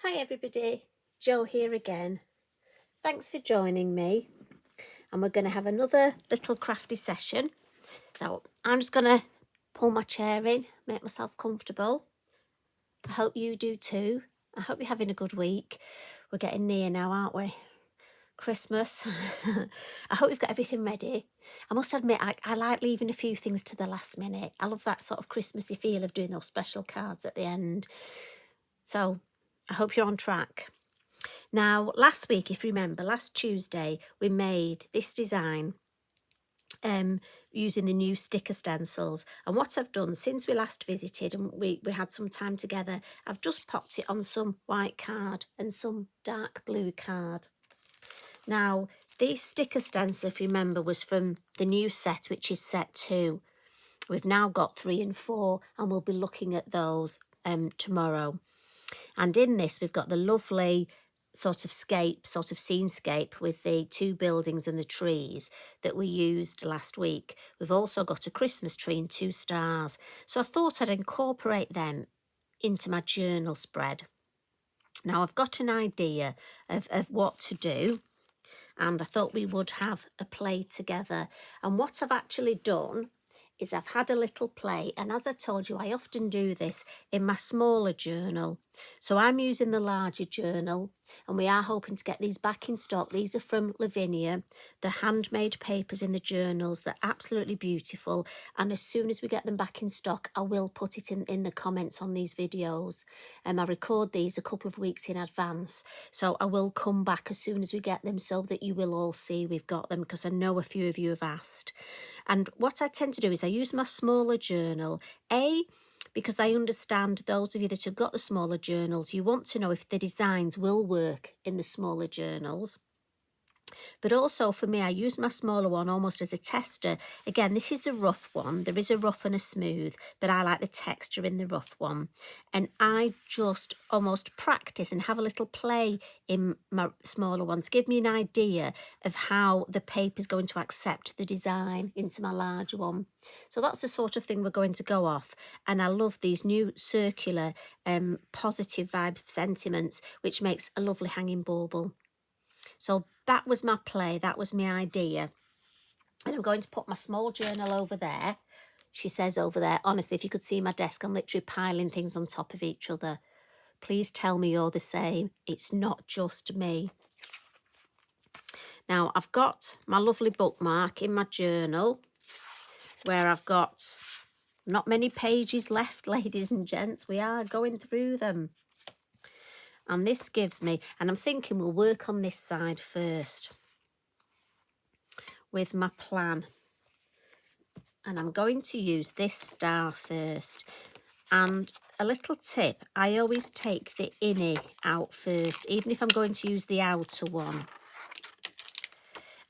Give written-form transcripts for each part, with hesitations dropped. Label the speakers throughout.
Speaker 1: Hi everybody, Jo here again. Thanks for joining me, and we're going to have another little crafty session. So I'm just going to pull my chair in, make myself comfortable. I hope you do too. I hope you're having a good week. We're getting near now, aren't we? Christmas. I hope you've got everything ready. I must admit, I like leaving a few things to the last minute. I love that sort of Christmassy feel of doing those special cards at the end. So I hope you're on track. Now, last week, if you remember, last Tuesday, we made this design using the new sticker stencils. And what I've done since we last visited and we had some time together, I've just popped it on some white card and some dark blue card. Now, these sticker stencils, if you remember, was from the new set, which is set 2. We've now got 3 and 4, and we'll be looking at those tomorrow. And in this, we've got the lovely sort of scenescape with the 2 buildings and the trees that we used last week. We've also got a Christmas tree and 2 stars. So I thought I'd incorporate them into my journal spread. Now I've got an idea of what to do, and I thought we would have a play together. And what I've actually done is I've had a little play, and as I told you, I often do this in my smaller journal. So I'm using the larger journal, and we are hoping to get these back in stock. These are from Lavinia. The handmade papers in the journals, they're absolutely beautiful, and as soon as we get them back in stock, I will put it in the comments on these videos. I record these a couple of weeks in advance, so I will come back as soon as we get them so that you will all see we've got them, because I know a few of you have asked. And what I tend to do is I use my smaller journal, because I understand those of you that have got the smaller journals, you want to know if the designs will work in the smaller journals. But also for me, I use my smaller one almost as a tester. Again, this is the rough one. There is a rough and a smooth, but I like the texture in the rough one. And I just almost practice and have a little play in my smaller one to give me an idea of how the paper is going to accept the design into my larger one. So that's the sort of thing we're going to go off. And I love these new circular positive vibe sentiments, which makes a lovely hanging bauble. So that was my play, that was my idea. And I'm going to put my small journal over there. She says over there, honestly, if you could see my desk, I'm literally piling things on top of each other. Please tell me you're the same. It's not just me. Now, I've got my lovely bookmark in my journal where I've got not many pages left, ladies and gents. We are going through them. And this gives me, and I'm thinking we'll work on this side first with my plan. And I'm going to use this star first. And a little tip, I always take the innie out first, even if I'm going to use the outer one.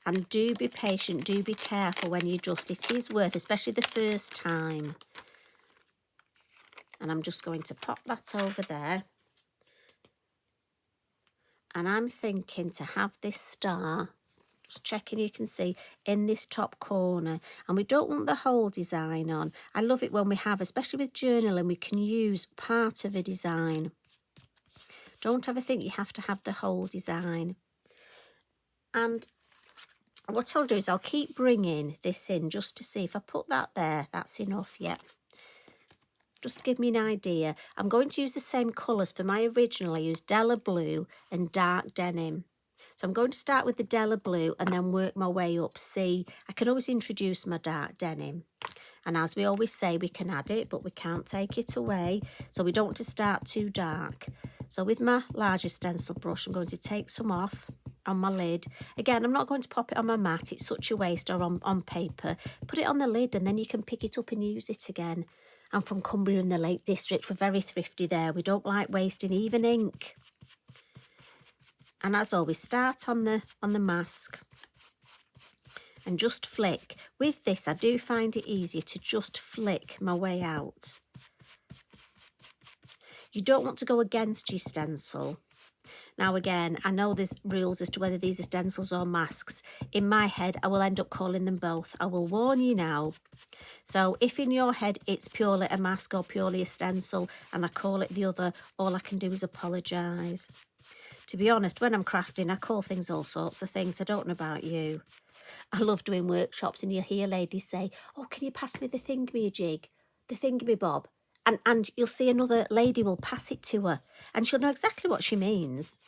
Speaker 1: And do be patient, do be careful when you adjust. It is worth, especially the first time. And I'm just going to pop that over there. And I'm thinking to have this star, just checking you can see, in this top corner. And we don't want the whole design on. I love it when we have, especially with journaling, we can use part of a design. Don't ever think you have to have the whole design. And what I'll do is I'll keep bringing this in just to see if I put that there, that's enough, yeah. Just to give me an idea. I'm going to use the same colours. For my original, I used Della Blue and Dark Denim. So I'm going to start with the Della Blue and then work my way up. See, I can always introduce my Dark Denim. And as we always say, we can add it, but we can't take it away. So we don't want to start too dark. So with my larger stencil brush, I'm going to take some off on my lid. Again, I'm not going to pop it on my mat. It's such a waste, or on paper. Put it on the lid and then you can pick it up and use it again. I'm from Cumbria in the Lake District. We're very thrifty there. We don't like wasting even ink. And as always, start on the mask and just flick. With this, I do find it easier to just flick my way out. You don't want to go against your stencil. Now again, I know there's rules as to whether these are stencils or masks. In my head, I will end up calling them both. I will warn you now. So if in your head it's purely a mask or purely a stencil and I call it the other, all I can do is apologise. To be honest, when I'm crafting, I call things all sorts of things. I don't know about you. I love doing workshops and you'll hear ladies say, oh, can you pass me the thingamajig, the thingamabob? And you'll see another lady will pass it to her and she'll know exactly what she means.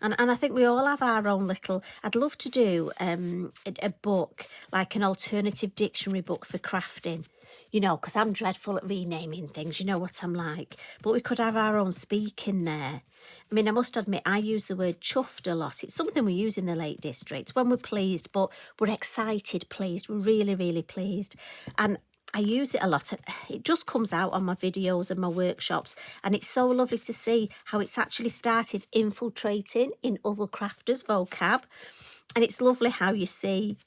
Speaker 1: And I think we all have our own little... I'd love to do a book, like an alternative dictionary book for crafting, you know, because I'm dreadful at renaming things. You know what I'm like. But we could have our own speak in there. I mean, I must admit, I use the word chuffed a lot. It's something we use in the Lake District when we're pleased, but we're excited pleased. We're really, really pleased. And I use it a lot. It just comes out on my videos and my workshops, and it's so lovely to see how it's actually started infiltrating in other crafters' vocab. And it's lovely how you see,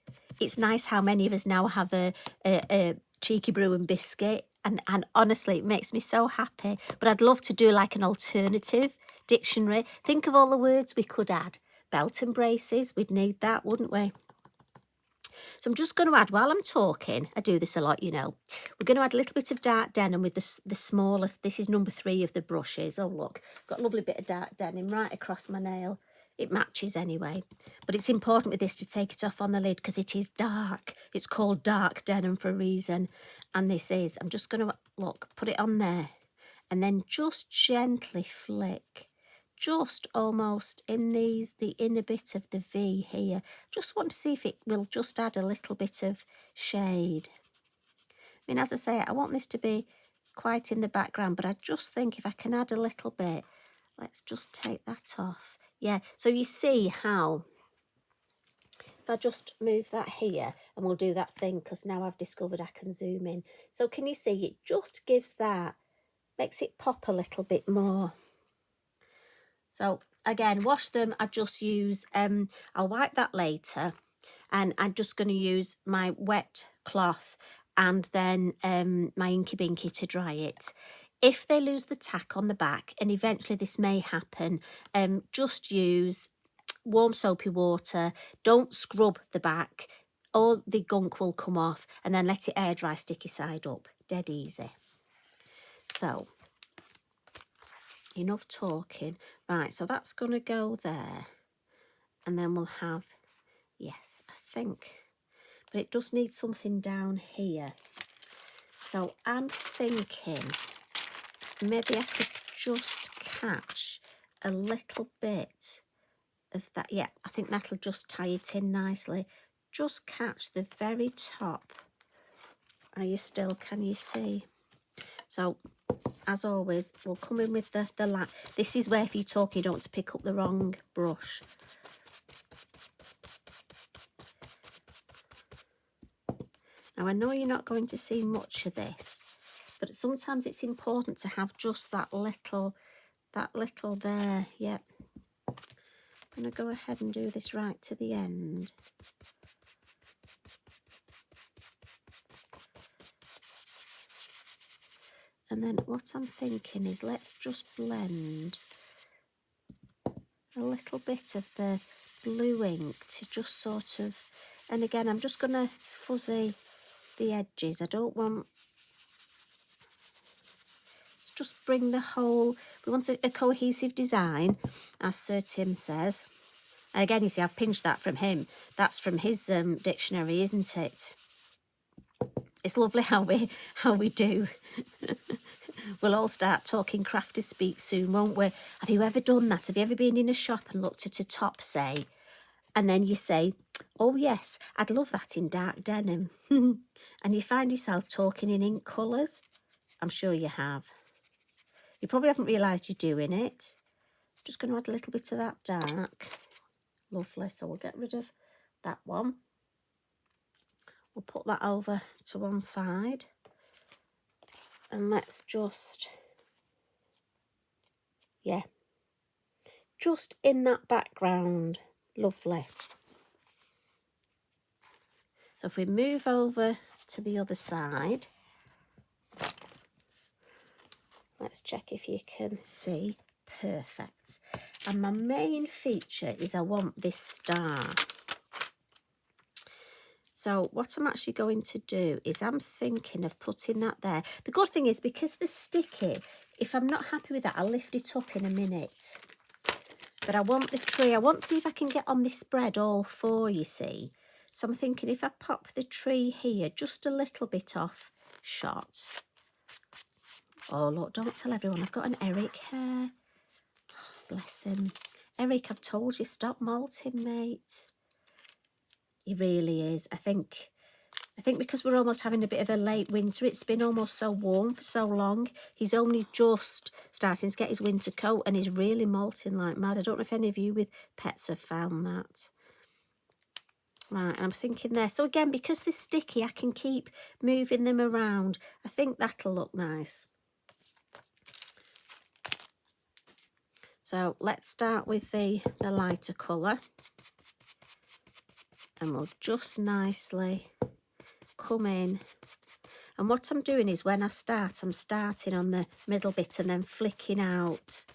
Speaker 1: it's nice how many of us now have a cheeky brew and biscuit, and honestly, it makes me so happy. But I'd love to do like an alternative dictionary. Think of all the words we could add. Belt and braces, we'd need that, wouldn't we? So I'm just going to add, while I'm talking, I do this a lot, you know, we're going to add a little bit of dark denim with the smallest, this is number 3 of the brushes. Oh, look, got a lovely bit of dark denim right across my nail. It matches anyway. But it's important with this to take it off on the lid because it is dark. It's called dark denim for a reason. And this is, I'm just going to, look, put it on there and then just gently flick. Just almost in the inner bit of the V here. Just want to see if it will just add a little bit of shade. I mean, as I say, I want this to be quite in the background, but I just think if I can add a little bit, let's just take that off. Yeah, so you see how, if I just move that here, and we'll do that thing, because now I've discovered I can zoom in. So can you see, it just gives that, makes it pop a little bit more. So again, wash them. I just use, I'll wipe that later, and I'm just going to use my wet cloth and then my Inky Binky to dry it. If they lose the tack on the back, and eventually this may happen, just use warm soapy water. Don't scrub the back. All the gunk will come off, and then let it air dry sticky side up. Dead easy. So enough talking. Right, so that's going to go there. And then we'll have, yes, I think, but it does need something down here. So I'm thinking maybe I could just catch a little bit of that. Yeah, I think that'll just tie it in nicely. Just catch the very top. Are you still, can you see? So as always, we'll come in with the light. This is where if you talk, you don't want to pick up the wrong brush. Now, I know you're not going to see much of this, but sometimes it's important to have just that little there. Yep. I'm going to go ahead and do this right to the end. And then what I'm thinking is let's just blend a little bit of the blue ink to just sort of, and again, I'm just going to fuzzy the edges. I don't want, let's just bring the whole, we want a cohesive design, as Sir Tim says. And again, you see, I've pinched that from him. That's from his dictionary, isn't it? It's lovely how we do. We'll all start talking crafty speak soon, won't we? Have you ever done that? Have you ever been in a shop and looked at a top, say, and then you say, oh yes, I'd love that in dark denim. And you find yourself talking in ink colours? I'm sure you have. You probably haven't realised you're doing it. Just going to add a little bit of that dark. Lovely, so we'll get rid of that one. We'll put that over to one side. And let's just, yeah, just in that background. Lovely. So if we move over to the other side, let's let's check if you can see. Perfect. And my main feature is I want this star. So what I'm actually going to do is I'm thinking of putting that there. The good thing is, because they're sticky, if I'm not happy with that, I'll lift it up in a minute. But I want the tree. I want to see if I can get on this spread all four, you see. So I'm thinking if I pop the tree here just a little bit off shot. Oh, look, don't tell everyone. I've got an Eric here. Oh, bless him. Eric, I've told you, stop molting, mate. He really is. I think because we're almost having a bit of a late winter, it's been almost so warm for so long, he's only just starting to get his winter coat and he's really molting like mad. I don't know if any of you with pets have found that. Right, I'm thinking there. So again, because they're sticky, I can keep moving them around. I think that'll look nice. So let's start with the lighter colour. And we'll just nicely come in. And what I'm doing is when I start, I'm starting on the middle bit and then flicking out.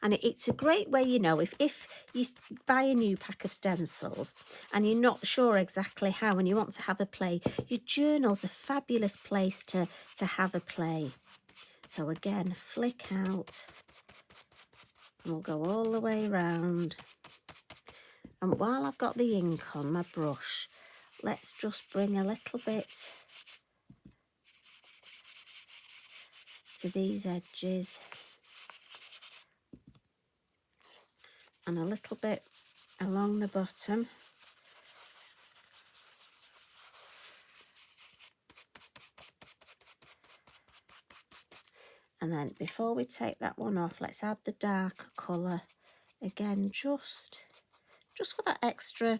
Speaker 1: And it's a great way, you know, if you buy a new pack of stencils and you're not sure exactly how and you want to have a play, your journal's a fabulous place to have a play. So again, flick out. And we'll go all the way around. And while I've got the ink on my brush, let's just bring a little bit to these edges. And a little bit along the bottom. And then before we take that one off, let's add the darker colour. Again, just for that extra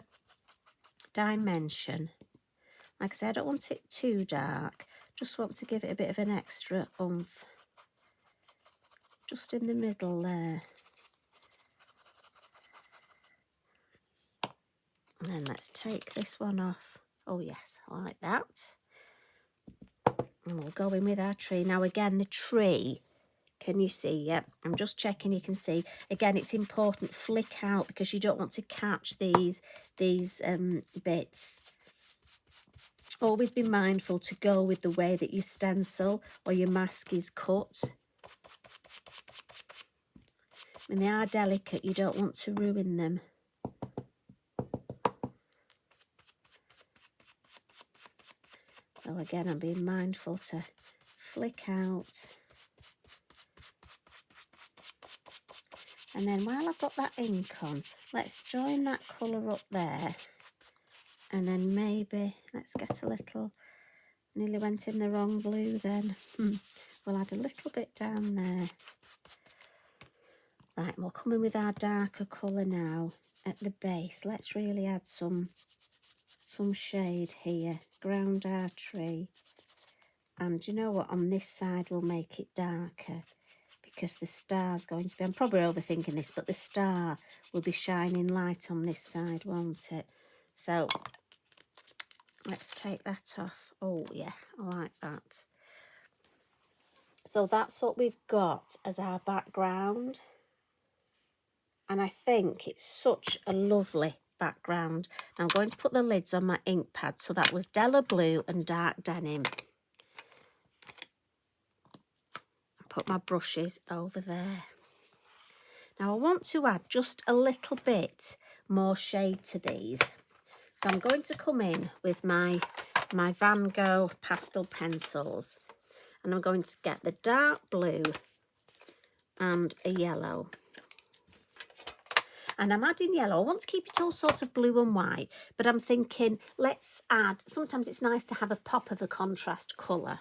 Speaker 1: dimension. Like I said, I don't want it too dark. Just want to give it a bit of an extra oomph. Just in the middle there. And then let's take this one off. Oh yes, like that. And we'll go in with our tree. Now again, the tree, can you see? Yep, I'm just checking you can see. Again, it's important, flick out because you don't want to catch these bits. Always be mindful to go with the way that your stencil or your mask is cut. When they are delicate, you don't want to ruin them. So again, I'm being mindful to flick out. And then while I've got that ink on, let's join that colour up there. And then maybe, let's get a little, nearly went in the wrong blue then. We'll add a little bit down there. Right, we'll come in with our darker colour now at the base. Let's really add some shade here. Ground our tree. And you know what, on this side we'll make it darker because the star's going to be, I'm probably overthinking this, but the star will be shining light on this side, won't it? So let's take that off. Oh yeah, I like that. So that's what we've got as our background. And I think it's such a lovely background. Now I'm going to put the lids on my ink pad. So that was Della Blue and Dark Denim. Put my brushes over there. Now I want to add just a little bit more shade to these. So I'm going to come in with my Van Gogh pastel pencils. And I'm going to get the dark blue and a yellow. And I'm adding yellow. I want to keep it all sorts of blue and white, but I'm thinking let's add, sometimes it's nice to have a pop of a contrast colour.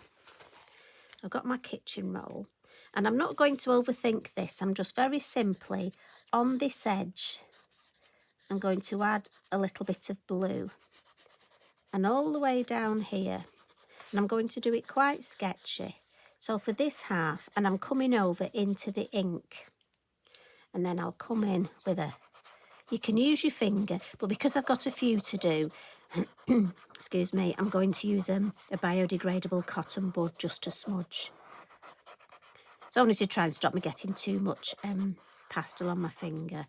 Speaker 1: I've got my kitchen roll and I'm not going to overthink this. I'm just very simply on this edge, I'm going to add a little bit of blue and all the way down here. And I'm going to do it quite sketchy. So for this half, and I'm coming over into the ink. And then I'll come in with a, You can use your finger, but because I've got a few to do, excuse me, I'm going to use a biodegradable cotton bud just to smudge. It's only to try and stop me getting too much pastel on my finger.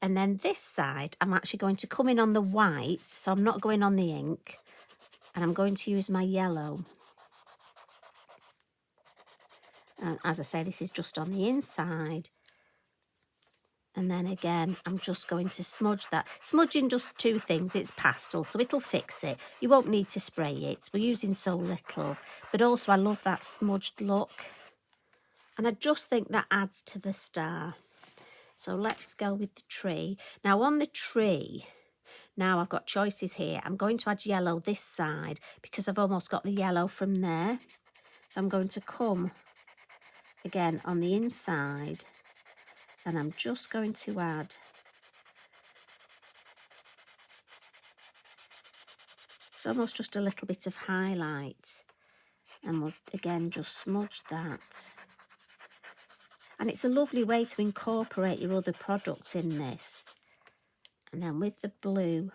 Speaker 1: And then this side, I'm actually going to come in on the white, so I'm not going on the ink. And I'm going to use my yellow. And as I say, this is just on the inside. And then again, I'm just going to smudge that. Smudging does two things. It's pastel, so it'll fix it. You won't need to spray it. We're using so little. But also, I love that smudged look. And I just think that adds to the star. So let's go with the tree. Now on the tree, now I've got choices here. I'm going to add yellow this side because I've almost got the yellow from there. So I'm going to come again on the inside and I'm just going to add it's almost just a little bit of highlight. And we'll again just smudge that. And it's a lovely way to incorporate your other products in this. And then with the blue,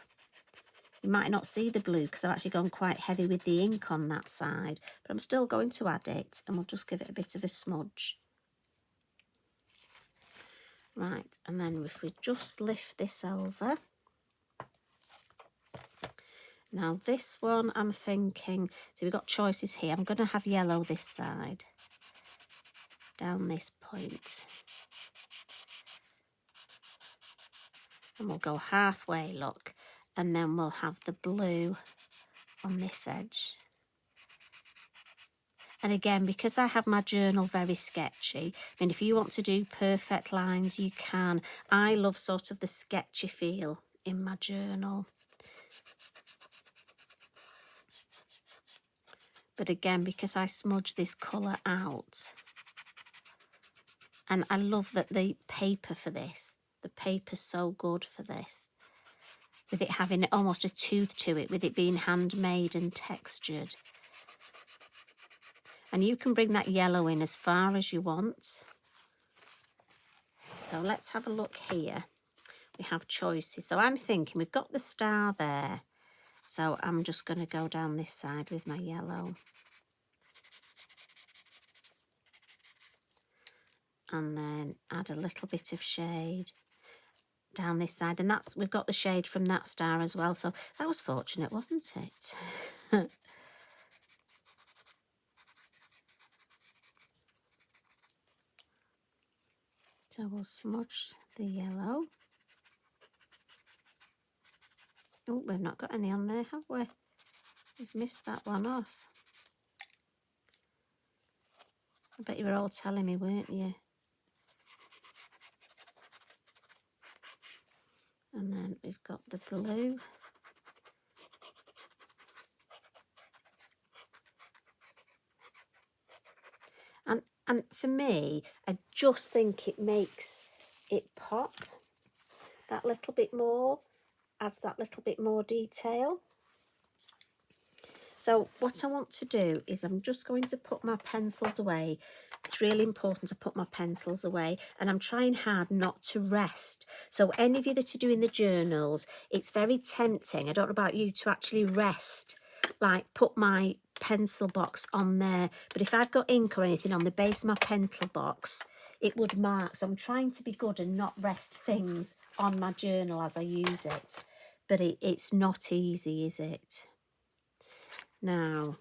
Speaker 1: you might not see the blue because I've actually gone quite heavy with the ink on that side. But I'm still going to add it and we'll just give it a bit of a smudge. Right, and then if we just lift this over. Now this one I'm thinking, so we've got choices here. I'm going to have yellow this side. Down this point. And we'll go halfway, look. And then we'll have the blue on this edge. And again, because I have my journal very sketchy, and if you want to do perfect lines, you can. I love sort of the sketchy feel in my journal. But again, because I smudge this colour out, and I love that the paper for this, the paper's so good for this, with it having almost a tooth to it, with it being handmade and textured. And you can bring that yellow in as far as you want. So let's have a look here. We have choices. So I'm thinking we've got the star there. So I'm just going to go down this side with my yellow. And then add a little bit of shade down this side. And that's we've got the shade from that star as well. So that was fortunate, wasn't it? So we'll smudge the yellow. Oh, we've not got any on there, have we? We've missed that one off. I bet you were all telling me, weren't you? And then we've got the blue. And for me, I just think it makes it pop that little bit more, adds that little bit more detail. So what I want to do is I'm just going to put my pencils away. It's really important to put my pencils away, and I'm trying hard not to rest. So any of you that are doing the journals, it's very tempting, I don't know about you, to actually rest, like put my pencil box on there. But if I've got ink or anything on the base of my pencil box, it would mark. So I'm trying to be good and not rest things on my journal as I use it. But it's not easy, is it? Now,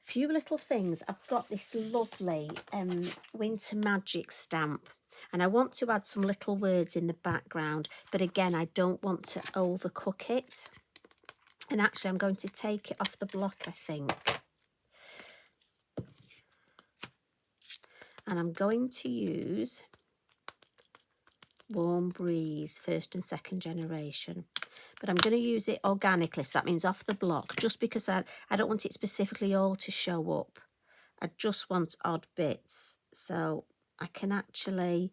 Speaker 1: few little things. I've got this lovely Winter Magic stamp, and I want to add some little words in the background, but again, I don't want to overcook it. And actually, I'm going to take it off the block, I think. And I'm going to use Warm Breeze, first and second generation. But I'm going to use it organically, so that means off the block, just because I don't want it specifically all to show up. I just want odd bits, so I can actually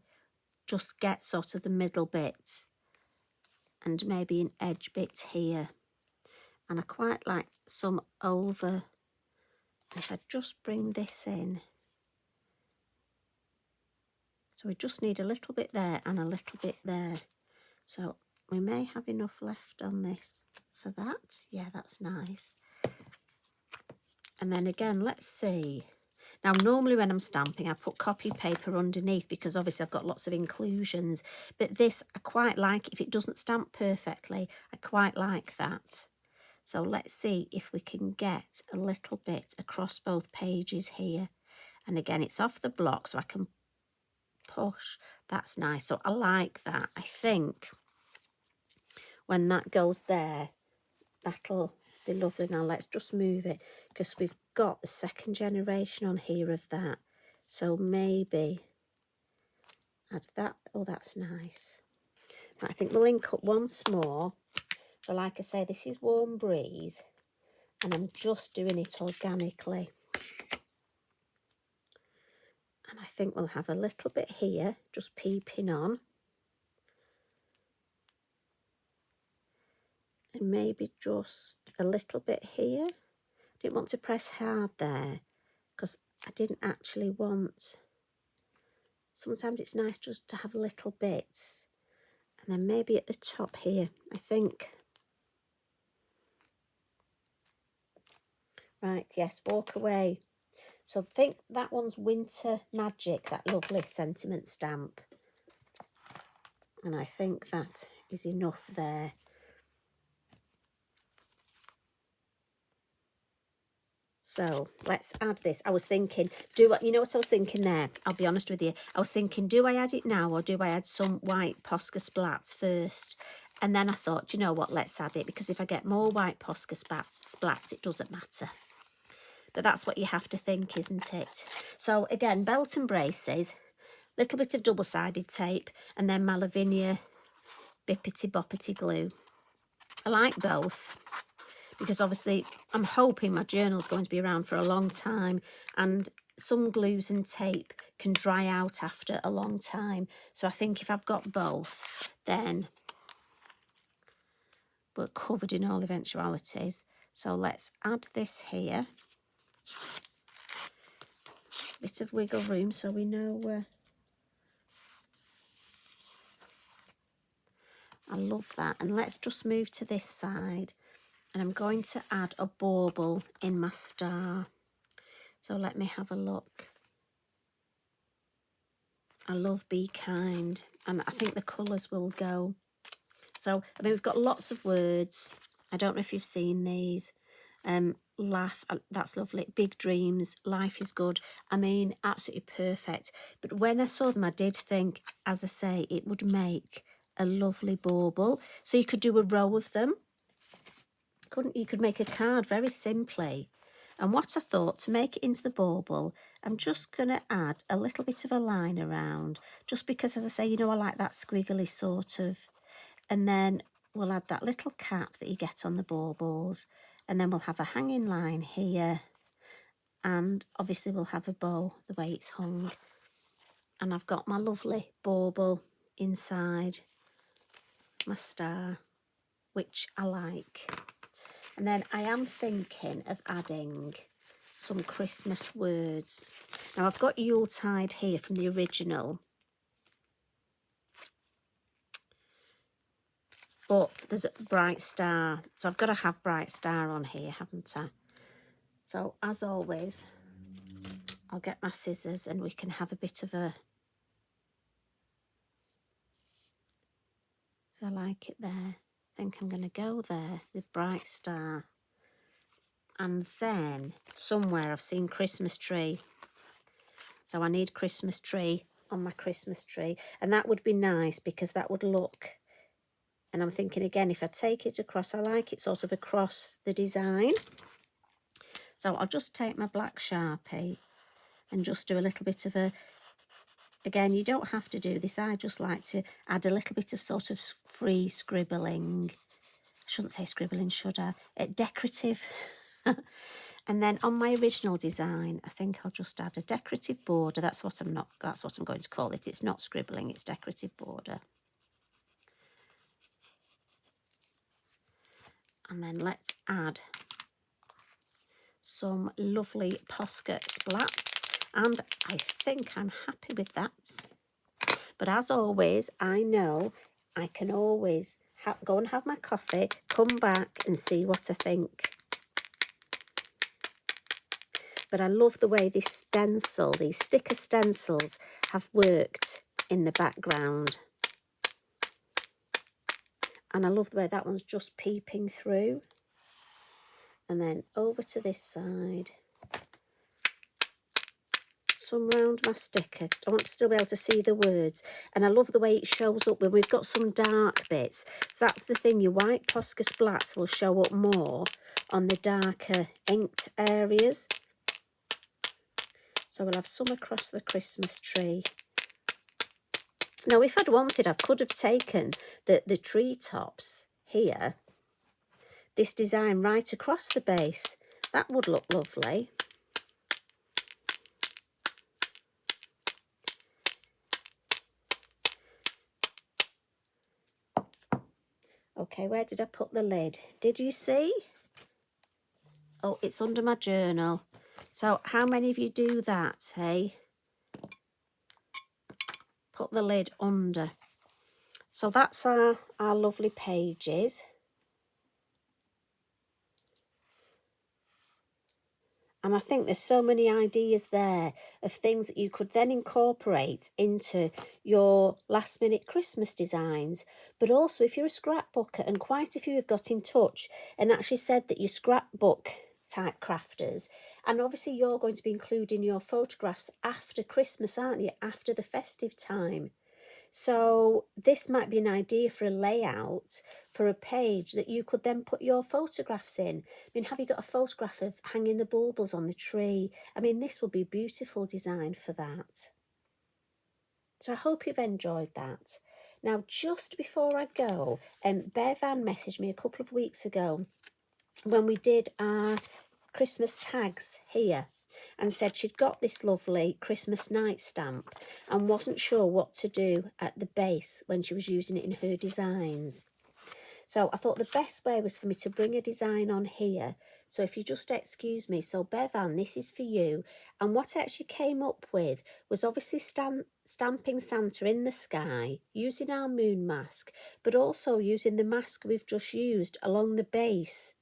Speaker 1: just get sort of the middle bits and maybe an edge bit here. And I quite like some over. If I just bring this in, So we just need a little bit there and a little bit there. So we may have enough left on this for that. Yeah, that's nice. And then again, let's see. Now, normally when I'm stamping, I put copy paper underneath because obviously I've got lots of inclusions. But this, I quite like, if it doesn't stamp perfectly, I quite like that. So let's see if we can get a little bit across both pages here. And again, it's off the block, so I can push. That's nice. So I like that. I think when that goes there, that'll be lovely. Now let's just move it because we've got the second generation on here of that. So maybe add that. Oh, that's nice. Right, I think we'll ink up once more. So like I say, this is Warm Breeze and I'm just doing it organically. And I think we'll have a little bit here, just peeping on. And maybe just a little bit here. I didn't want to press hard there because I didn't actually want... Sometimes it's nice just to have little bits. And then maybe at the top here, I think. Right, yes, Walk Away. So I think that one's Winter Magic, that lovely sentiment stamp. And I think that is enough there. So let's add this. I was thinking, you know what I was thinking there? I'll be honest with you. I was thinking, do I add it now or do I add some white Posca splats first? And then I thought, you know what, let's add it. Because if I get more white Posca splats, it doesn't matter. But that's what you have to think, isn't it? So again, belt and braces, little bit of double-sided tape, and then my Lavinia Bippity Boppity glue. I like both. Because obviously I'm hoping my journal's going to be around for a long time and some glues and tape can dry out after a long time. So I think if I've got both, then we're covered in all eventualities. So let's add this here. Bit of wiggle room so we know where. I love that. And let's just move to this side. And I'm going to add a bauble in my star. So let me have a look. I love Be Kind. And I think the colours will go. So, I mean, we've got lots of words. I don't know if you've seen these. Laugh, that's lovely. Big Dreams, Life is Good. I mean, absolutely perfect. But when I saw them, I did think, as I say, it would make a lovely bauble. So you could do a row of them. You could make a card very simply. And what I thought, to make it into the bauble, I'm just going to add a little bit of a line around, just because, as I say, you know, I like that squiggly sort of. And then we'll add that little cap that you get on the baubles. And then we'll have a hanging line here. And obviously we'll have a bow the way it's hung. And I've got my lovely bauble inside my star, which I like. And then I am thinking of adding some Christmas words. Now I've got Yuletide here from the original. But there's a Bright Star. So I've got to have Bright Star on here, haven't I? So as always, I'll get my scissors and we can have a bit of a... So I like it there. I think I'm going to go there with Bright Star. And then somewhere I've seen Christmas tree. So I need Christmas tree on my Christmas tree. And that would be nice because that would look... And I'm thinking again, if I take it across, I like it sort of across the design. So I'll just take my black Sharpie and just do a little bit of a... Again, you don't have to do this. I just like to add a little bit of sort of free scribbling. I shouldn't say scribbling, should I? Decorative. And then on my original design, I think I'll just add a decorative border. That's what I'm going to call it. It's not scribbling, it's decorative border. And then let's add some lovely Posca splats. And I think I'm happy with that. But as always, I know I can always go and have my coffee, come back and see what I think. But I love the way this stencil, these sticker stencils, have worked in the background. And I love the way that one's just peeping through. And then over to this side. Some round my sticker. I want to still be able to see the words. And I love the way it shows up when we've got some dark bits. That's the thing, your white Poscas blacks will show up more on the darker inked areas. So we'll have some across the Christmas tree. Now, if I'd wanted, I could have taken the tree tops here, this design right across the base. That would look lovely. Okay, where did I put the lid? Did you see? Oh, it's under my journal. So how many of you do that, hey? Put the lid under. So that's our lovely pages. And I think there's so many ideas there of things that you could then incorporate into your last minute Christmas designs. But also if you're a scrapbooker, and quite a few have got in touch and actually said that you're scrapbook type crafters, and obviously you're going to be including your photographs after Christmas, aren't you? After the festive time. So this might be an idea for a layout for a page that you could then put your photographs in. I mean, have you got a photograph of hanging the baubles on the tree? I mean, this would be a beautiful design for that. So I hope you've enjoyed that. Now, just before I go, Bev Ann messaged me a couple of weeks ago when we did our Christmas tags here, and said she'd got this lovely Christmas night stamp and wasn't sure what to do at the base when she was using it in her designs. So I thought the best way was for me to bring a design on here. So if you just excuse me, so Bevan, this is for you. And what I actually came up with was obviously stamping Santa in the sky, using our moon mask, but also using the mask we've just used along the base.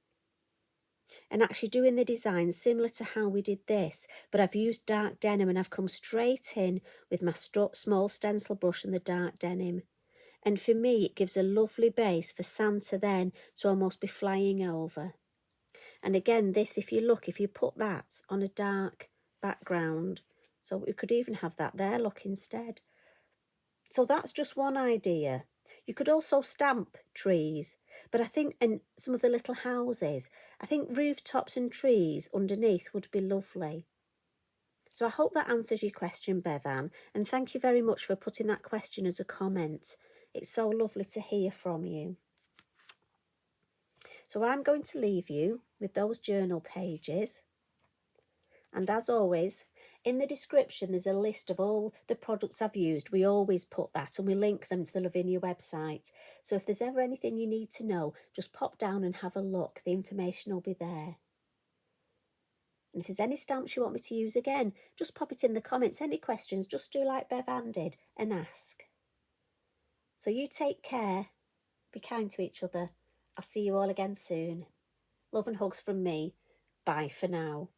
Speaker 1: And actually doing the design similar to how we did this, but I've used dark denim and I've come straight in with my small stencil brush and the dark denim. And for me, it gives a lovely base for Santa then to almost be flying over. And again, this, if you look, if you put that on a dark background, so we could even have that there, look, instead. So that's just one idea. You could also stamp trees, but I think in some of the little houses, I think rooftops and trees underneath would be lovely. So I hope that answers your question, Bevan, and thank you very much for putting that question as a comment. It's so lovely to hear from you. So I'm going to leave you with those journal pages. And as always, in the description, there's a list of all the products I've used. We always put that and we link them to the Lavinia website. So if there's ever anything you need to know, just pop down and have a look. The information will be there. And if there's any stamps you want me to use again, just pop it in the comments. Any questions, just do like Bev Ann did and ask. So you take care. Be kind to each other. I'll see you all again soon. Love and hugs from me. Bye for now.